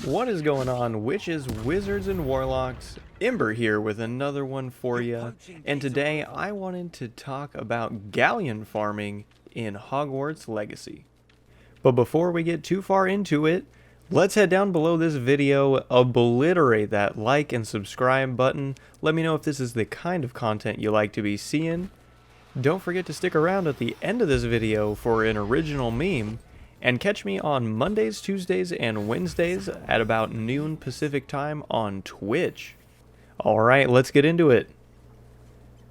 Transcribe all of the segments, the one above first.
What is going on, witches, wizards, and warlocks? Ember here with another one for you, and today I wanted to talk about galleon farming in Hogwarts Legacy. But before we get too far into it, let's head down below this video, obliterate that like and subscribe button, let me know if this is the kind of content you like to be seeing. Don't forget to stick around at the end of this video for an original meme, and catch me on Mondays, Tuesdays, and Wednesdays at about noon Pacific time on Twitch. Alright, let's get into it.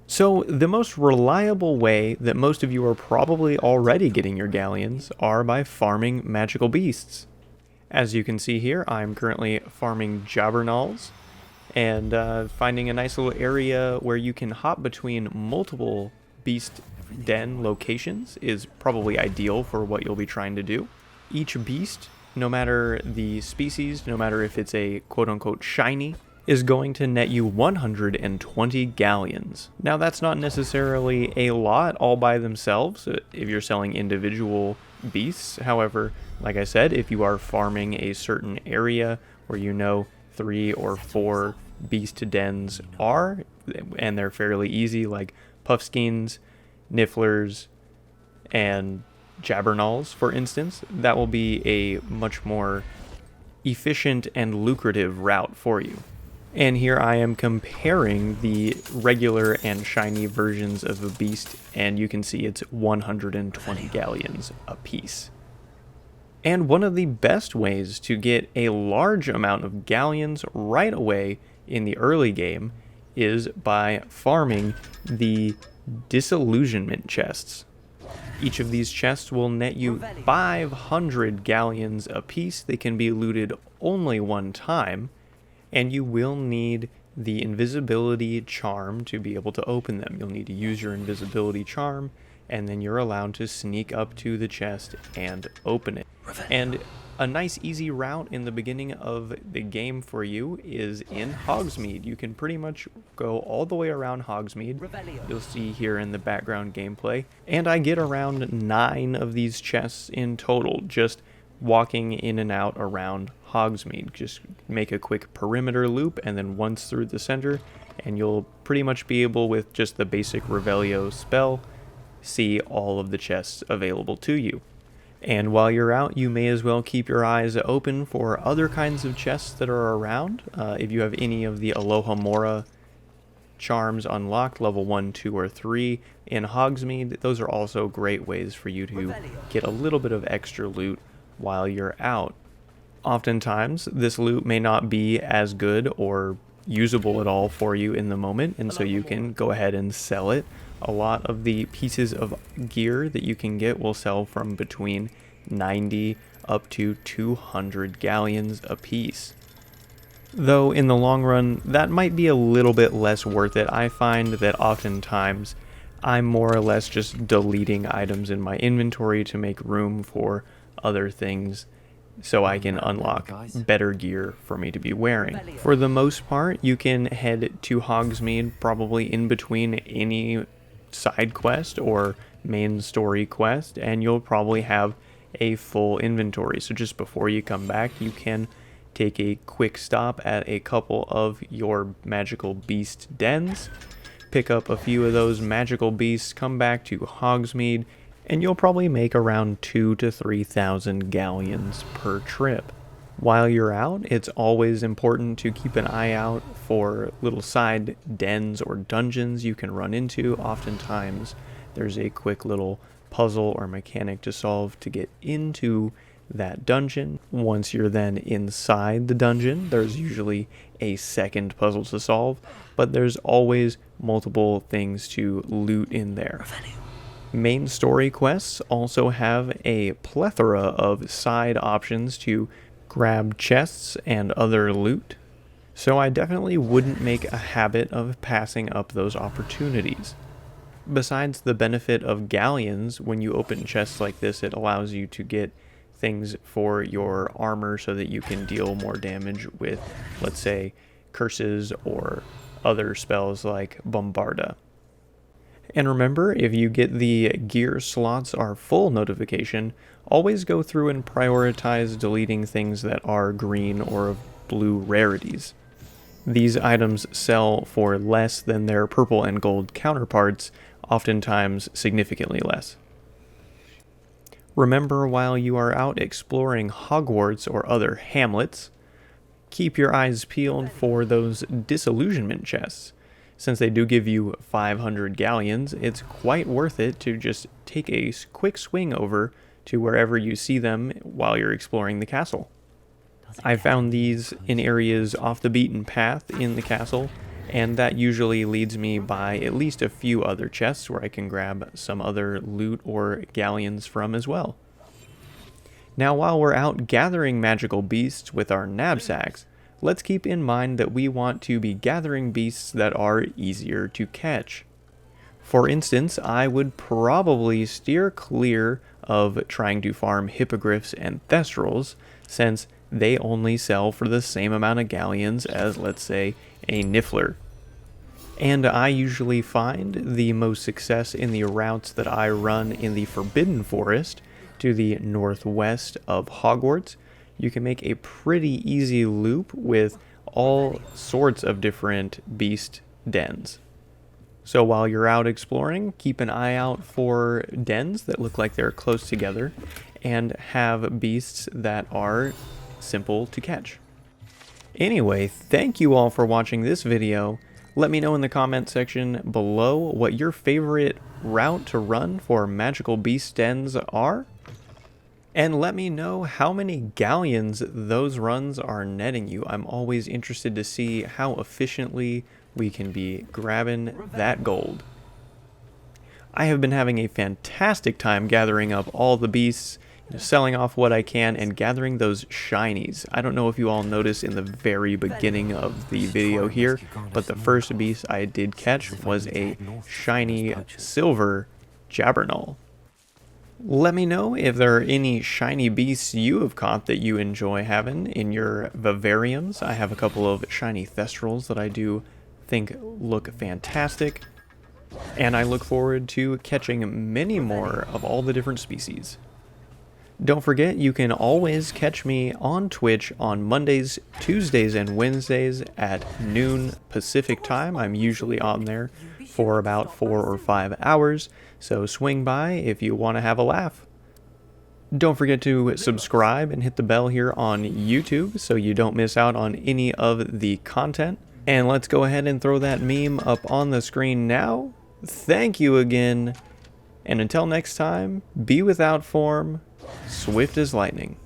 So, the most reliable way that most of you are probably already getting your galleons are by farming magical beasts. As you can see here, I'm currently farming Jabbernals, and finding a nice little area where you can hop between multiple beast den locations is probably ideal for what you'll be trying to do. Each beast, no matter the species, no matter if it's a quote-unquote shiny, is going to net you 120 galleons. Now that's not necessarily a lot all by themselves if you're selling individual beasts. However, like I said, if you are farming a certain area where you know 3 or 4 beast dens are, and they're fairly easy, like Puffskeins, Nifflers, and Jabbernals, for instance, that will be a much more efficient and lucrative route for you. And here I am comparing the regular and shiny versions of a beast, and you can see it's 120 galleons a piece. And one of the best ways to get a large amount of galleons right away in the early game is by farming the Disillusionment Chests. Each of these chests will net you 500 galleons a piece. They can be looted only one time, and you will need the invisibility charm to be able to open them. You'll need to use your invisibility charm, and then you're allowed to sneak up to the chest and open it. And a nice easy route in the beginning of the game for you is in Hogsmeade. You can pretty much go all the way around Hogsmeade. You'll see here in the background gameplay. And I get around 9 of these chests in total, just walking in and out around Hogsmeade. Just make a quick perimeter loop and then once through the center, and you'll pretty much be able, with just the basic Revelio spell, see all of the chests available to you. And while you're out, you may as well keep your eyes open for other kinds of chests that are around. If you have any of the Alohomora charms unlocked, level 1, 2, or 3 in Hogsmeade, those are also great ways for you to get a little bit of extra loot while you're out. Oftentimes, this loot may not be as good or usable at all for you in the moment, and so you can go ahead and sell it. A lot of the pieces of gear that you can get will sell from between 90 up to 200 galleons a piece. Though in the long run, that might be a little bit less worth it. I find that oftentimes I'm more or less just deleting items in my inventory to make room for other things so I can unlock better gear for me to be wearing. For the most part, you can head to Hogsmeade probably in between any side quest or main story quest, and you'll probably have a full inventory. So just before you come back, you can take a quick stop at a couple of your magical beast dens, pick up a few of those magical beasts, come back to Hogsmeade, and you'll probably make around 2,000 to 3,000 galleons per trip. While you're out, it's always important to keep an eye out for little side dens or dungeons you can run into. Oftentimes, there's a quick little puzzle or mechanic to solve to get into that dungeon. Once you're then inside the dungeon, there's usually a second puzzle to solve, but there's always multiple things to loot in there. Main story quests also have a plethora of side options to grab chests and other loot, so I definitely wouldn't make a habit of passing up those opportunities. Besides the benefit of galleons, when you open chests like this, it allows you to get things for your armor so that you can deal more damage with, let's say, curses or other spells like Bombarda. And remember, if you get the gear slots are full notification, always go through and prioritize deleting things that are green or of blue rarities. These items sell for less than their purple and gold counterparts, oftentimes significantly less. Remember, while you are out exploring Hogwarts or other hamlets, keep your eyes peeled for those Disillusionment Chests. Since they do give you 500 galleons, it's quite worth it to just take a quick swing over to wherever you see them while you're exploring the castle. I found these in areas off the beaten path in the castle, and that usually leads me by at least a few other chests where I can grab some other loot or galleons from as well. Now, while we're out gathering magical beasts with our knapsacks, let's keep in mind that we want to be gathering beasts that are easier to catch. For instance, I would probably steer clear of trying to farm hippogriffs and thestrals, since they only sell for the same amount of galleons as, let's say, a niffler. And I usually find the most success in the routes that I run in the Forbidden Forest to the northwest of Hogwarts. You can make a pretty easy loop with all sorts of different beast dens. So while you're out exploring, keep an eye out for dens that look like they're close together and have beasts that are simple to catch. Anyway, thank you all for watching this video. Let me know in the comment section below what your favorite route to run for magical beast dens are. And let me know how many galleons those runs are netting you. I'm always interested to see how efficiently we can be grabbing that gold. I have been having a fantastic time gathering up all the beasts, selling off what I can, and gathering those shinies. I don't know if you all noticed in the very beginning of the video here, but the first beast I did catch was a shiny silver Jabbernull. Let me know if there are any shiny beasts you have caught that you enjoy having in your vivariums. I have a couple of shiny thestrals that I do think look fantastic, and I look forward to catching many more of all the different species. Don't forget, you can always catch me on Twitch on Mondays, Tuesdays, and Wednesdays at noon Pacific time. I'm usually on there for about 4 or 5 hours, so swing by if you want to have a laugh. Don't forget to subscribe and hit the bell here on YouTube so you don't miss out on any of the content. And let's go ahead and throw that meme up on the screen now. Thank you again, and until next time, be without form, swift as lightning.